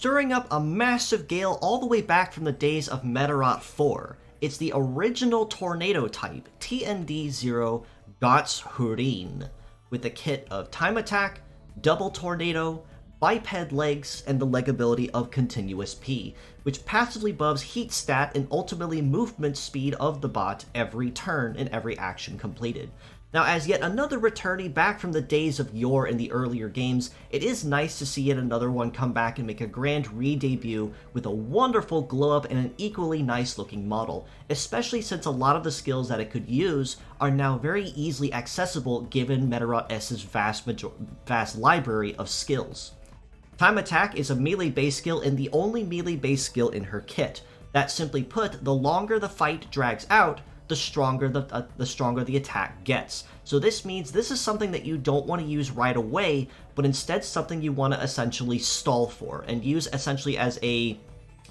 stirring up a massive gale all the way back from the days of Medarot 4. It's the original tornado type, TND00 Gots-Hureen, with a kit of time attack, double tornado, biped legs, and the leg ability of continuous P, which passively buffs heat stat and ultimately movement speed of the bot every turn and every action completed. Now, as yet another returnee back from the days of yore in the earlier games, it is nice to see yet another one come back and make a grand re-debut with a wonderful glow-up and an equally nice-looking model, especially since a lot of the skills that it could use are now very easily accessible given Medarot S's vast library of skills. Time Attack is a melee-based skill and the only melee-based skill in her kit. That simply put, the longer the fight drags out, the stronger the attack gets. So this means this is something that you don't want to use right away, but instead something you want to essentially stall for and use essentially as a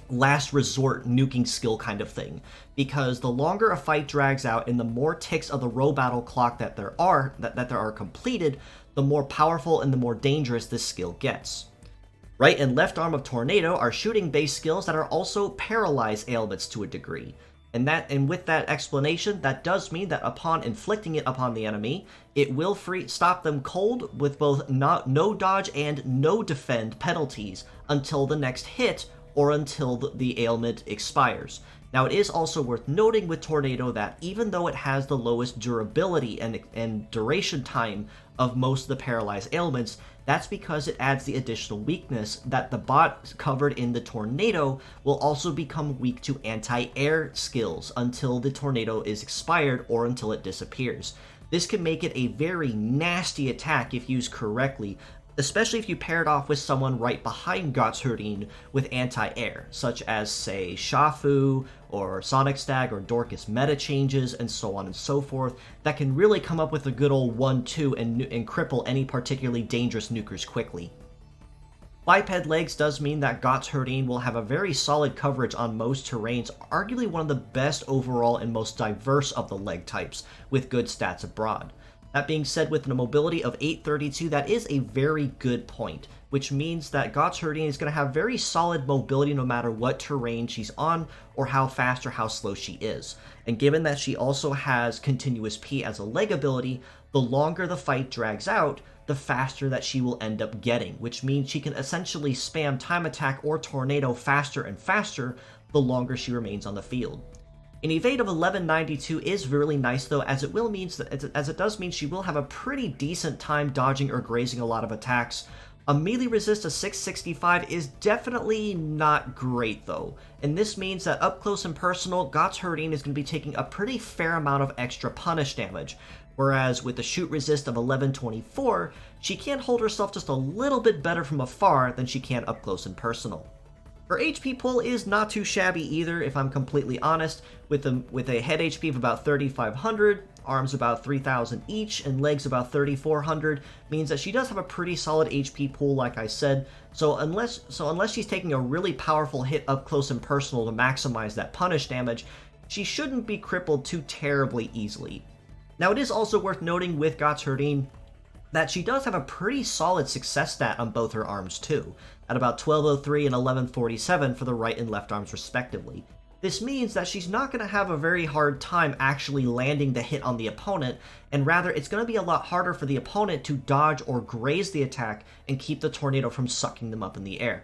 last resort nuking skill kind of thing. Because the longer a fight drags out and the more ticks of the Robattle clock that there are completed, the more powerful and the more dangerous this skill gets. Right and left arm of Tornado are shooting-based skills that are also paralyze ailments to a degree. And with that explanation, that does mean that upon inflicting it upon the enemy, it will stop them cold with both no dodge and no defend penalties until the next hit or until the ailment expires. Now, it is also worth noting with Tornado that even though it has the lowest durability and duration time of most of the paralyzed ailments, that's because it adds the additional weakness that the bot covered in the Tornado will also become weak to anti-air skills until the Tornado is expired or until it disappears. This can make it a very nasty attack if used correctly, especially if you pair it off with someone right behind Gots-Hureen with anti-air, such as, say, Shafu, or Sonic Stag, or Dorcas meta changes, and so on and so forth, that can really come up with a good old 1-2 and cripple any particularly dangerous nukers quickly. Biped legs does mean that Gots-Hureen will have a very solid coverage on most terrains, arguably one of the best overall and most diverse of the leg types, with good stats abroad. That being said, with a mobility of 832, that is a very good point, which means that Gots-Hureen is going to have very solid mobility no matter what terrain she's on or how fast or how slow she is. And given that she also has continuous P as a leg ability, the longer the fight drags out, the faster that she will end up getting, which means she can essentially spam Time Attack or Tornado faster and faster the longer she remains on the field. An evade of 1192 is really nice though, as it does mean she will have a pretty decent time dodging or grazing a lot of attacks. A melee resist of 665 is definitely not great though, and this means that up close and personal, Gots-Hureen is going to be taking a pretty fair amount of extra punish damage, whereas with the shoot resist of 1124, she can hold herself just a little bit better from afar than she can up close and personal. Her HP pool is not too shabby either, if I'm completely honest, with a head HP of about 3,500, arms about 3,000 each, and legs about 3,400, means that she does have a pretty solid HP pool, like I said. So unless she's taking a really powerful hit up close and personal to maximize that punish damage, she shouldn't be crippled too terribly easily. Now, it is also worth noting with Gots-Hureen that she does have a pretty solid success stat on both her arms too, at about 1203 and 1147 for the right and left arms respectively. This means that she's not going to have a very hard time actually landing the hit on the opponent, and rather it's going to be a lot harder for the opponent to dodge or graze the attack and keep the Tornado from sucking them up in the air.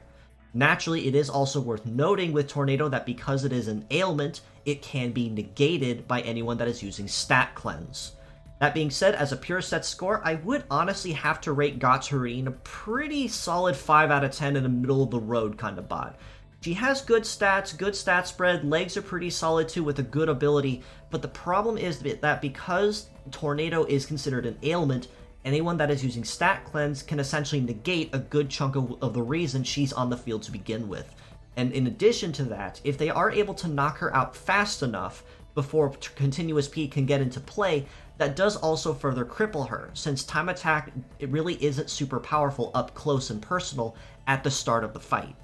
Naturally, it is also worth noting with Tornado that because it is an ailment, it can be negated by anyone that is using Stat Cleanse. That being said, as a pure set score, I would honestly have to rate Gots-Hureen a pretty solid 5 out of 10 in a middle-of-the-road kind of bot. She has good stats, good stat spread, legs are pretty solid too with a good ability, but the problem is that because Tornado is considered an ailment, anyone that is using Stat Cleanse can essentially negate a good chunk of the reason she's on the field to begin with. And in addition to that, if they are able to knock her out fast enough before continuous P can get into play, that does also further cripple her, since Time Attack it really isn't super powerful up close and personal at the start of the fight.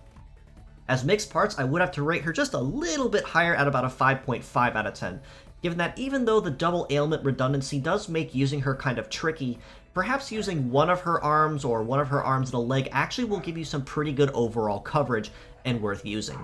As mixed parts, I would have to rate her just a little bit higher at about a 5.5 out of 10, given that even though the double ailment redundancy does make using her kind of tricky, perhaps using one of her arms or one of her arms and a leg actually will give you some pretty good overall coverage and worth using.